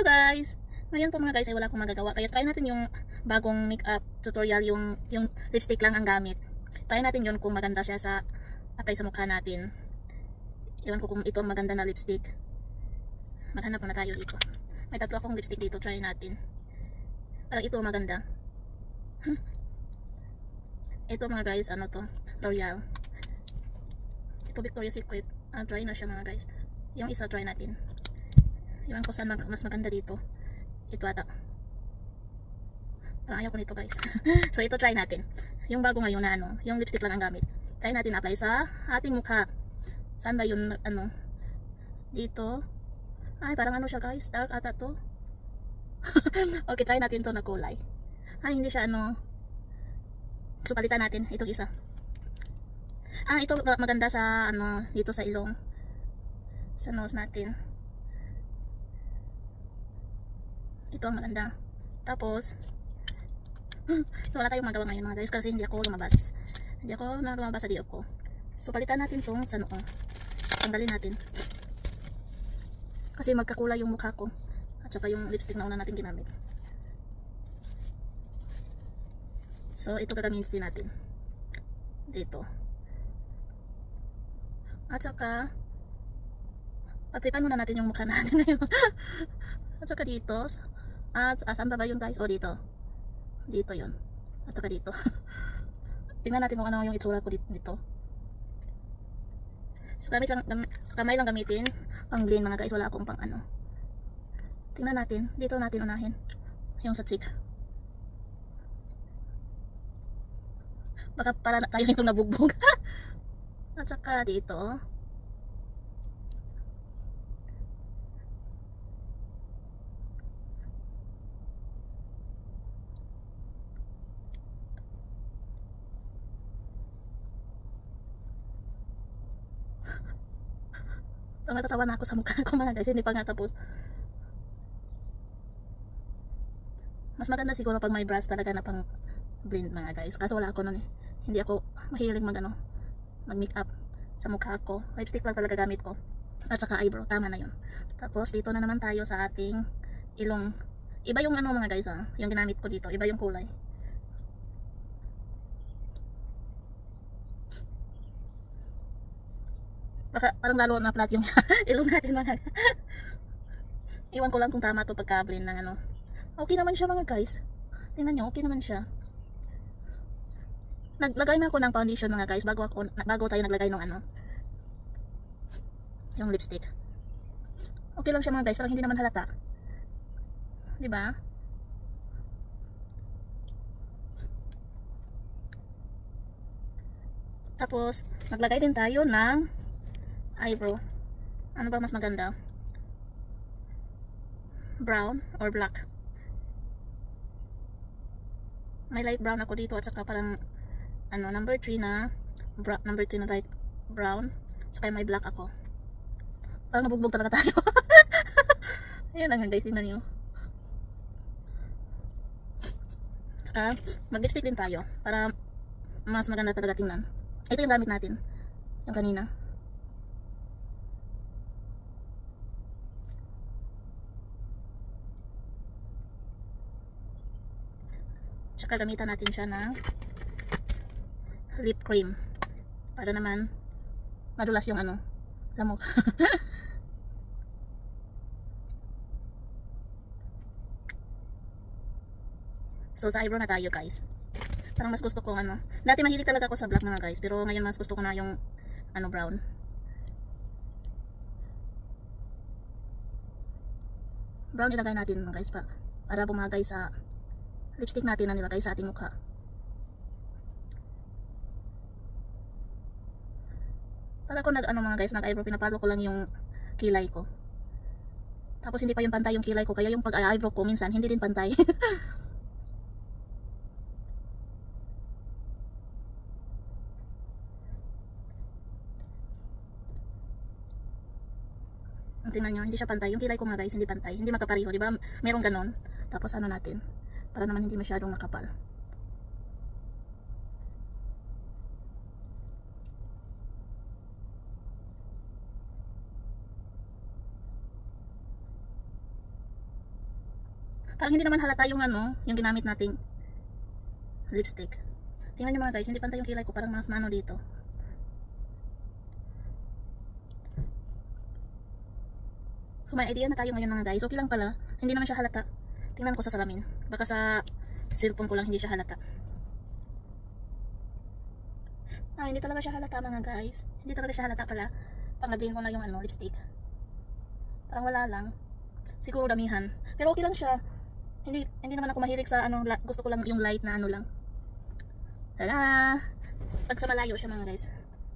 Hello guys! Ngayon po mga guys ay wala akong magagawa. Kaya try natin yung bagong makeup tutorial, yung lipstick lang ang gamit. Try natin yun kung maganda siya sa apply sa mukha natin. Iwan ko kung ito ang maganda na lipstick. Maghanap muna tayo dito. May tatlo akong lipstick dito. Try natin. Parang ito maganda. Ito mga guys, ano to? L'Oreal. Ito Victoria's Secret. Try na siya mga guys. Yung isa try natin. Iwan ko saan mas maganda dito. Ito ata. Parang ayaw ko nito guys. So ito try natin. Yung bago ngayon na ano, yung lipstick lang ang gamit. Try natin apply sa ating mukha. Saan ba yun ano? Dito. Ay parang ano siya guys, dark ata to. Okay, try natin to na kulay. Ay hindi siya ano. So palitan natin itong isa. Ito maganda sa ano, dito sa ilong. Sa nose natin. Ito ang maganda. Tapos so wala tayong magawa ngayon mga guys kasi hindi ako lumabas. Hindi ako lumabas sa diop ko. So palitan natin tong sa noo. Tanggalin natin. Kasi magkakulay yung mukha ko. At saka yung lipstick na una natin ginamit. So ito gagamitin natin. Dito. At saka patripan muna natin yung mukha natin ngayon. At saka dito. At saan ba yun guys? O dito. Dito yun. At saka dito. Tingnan natin kung ano yung itsura ko dito. So kamay lang gamitin. Pang blend mga guys. Wala akong pang ano. Tingnan natin. Dito natin unahin. Yung sa cheek. Baka para tayo nitong nabugbog. At saka dito. Natatawa na ako sa mukha ko mga guys, hindi pa nga tapos. Mas maganda siguro pag may brush talaga na pang blend mga guys. Kaso wala ako nun eh. Hindi ako mahilig mag makeup sa mukha ko. Lipstick lang talaga gamit ko. At saka eyebrow, tama na yun. Tapos dito na naman tayo sa ating ilong. Iba yung ano mga guys yung ginamit ko dito. Iba yung kulay. Baka parang lalo na flat yung ilong natin mga. Iwan ko lang kung tama to pagka-blend ng ano. Okay naman siya mga guys. Tingnan nyo, okay naman siya. Naglagay na ako ng foundation mga guys bago tayo naglagay ng ano. Yung lipstick. Okay lang siya mga guys, parang hindi naman halata. 'Di ba? Tapos naglagay din tayo ng eyebrow. Ano ba mas maganda? Brown or black? May light brown ako dito at saka parang ano, number 3 na light brown. Saka may black ako. Parang nabugbog talaga tayo. Ayan lang guys, tingnan nyo. Saka mag-lipstick din tayo para mas maganda talaga tingnan. Ito yung gamit natin. Yung kanina. Tsaka gamitan natin siya ng lip cream para naman madulas yung ano, lamok. So sa eyebrow na tayo guys. Parang mas gusto ko ano. Dati mahilig talaga ako sa black mga guys, pero ngayon mas gusto ko na yung ano, brown. Brown ilagay natin mga guys para bumagay sa lipstick natin na nilagay sa ating mukha. Pag ako mga guys, nag-eyebrow, pinapalo ko lang yung kilay ko. Tapos hindi pa yung pantay yung kilay ko, kaya yung pag-eyebrow ko minsan hindi din pantay. Tingnan nyo, hindi siya pantay. Yung kilay ko mga guys, hindi pantay. Hindi magkapareho, di ba? Merong ganon. Tapos ano natin, para naman hindi masyadong makapal. Parang hindi naman halata yung ano, yung ginamit nating lipstick. Tingnan nyo mga guys, hindi pantay yung kilay ko, parang mas mano dito. So may idea na tayo ngayon mga guys. Okay lang pala, hindi naman siya halata. Tingnan ko sa salamin. Baka sa cellphone ko lang hindi siya halata. Hindi talaga siya halata mga guys. Hindi talaga siya halata pala. Panglabihin ko na yung ano, lipstick. Parang wala lang. Siguro damihan. Pero okay lang siya. Hindi naman ako mahilig sa ano, gusto ko lang yung light na ano lang. Tada! Pag sa malayo siya mga guys.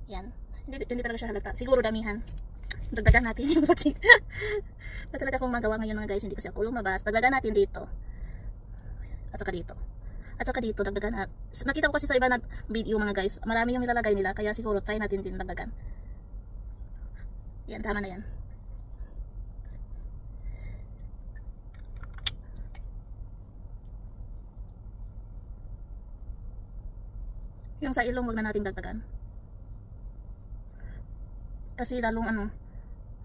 Yan. Hindi talaga siya halata. Siguro damihan. Dagdagan natin yung sa cheek. Wala talaga akong magawa ngayon mga guys. Hindi kasi ako lumabas. Dagdagan natin dito. At saka dito. At saka dito dagdagan at nakita ko kasi sa iba na video mga guys. Marami yung nilalagay nila. Kaya siguro try natin din dagdagan. Yan. Tama na yan. Yung sa ilong wag na natin dagdagan. Kasi lalong ano,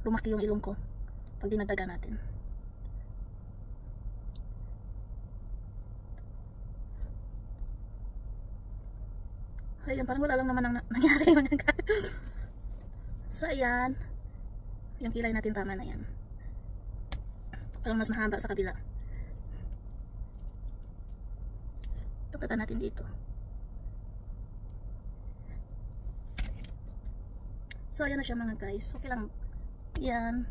lumaki yung ilong ko pag dinagdagan natin. Ayan, parang wala lang naman ang nangyari. So ayan, yung kilay natin tama na yan. Parang mas mahaba sa kabila. Dagdagan natin dito. So ayan na siya mga guys. Okay lang. Yan.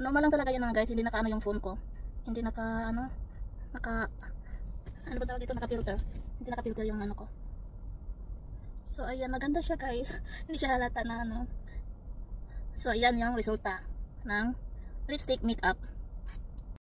Normal lang talaga yan mga guys. Hindi naka ano yung phone ko. Hindi naka ano. Ano ba tawag dito? Naka filter. Hindi naka filter yung ano ko. So ayan. Maganda siya guys. Hindi siya halata na ano. So ayan yung resulta ng lipstick makeup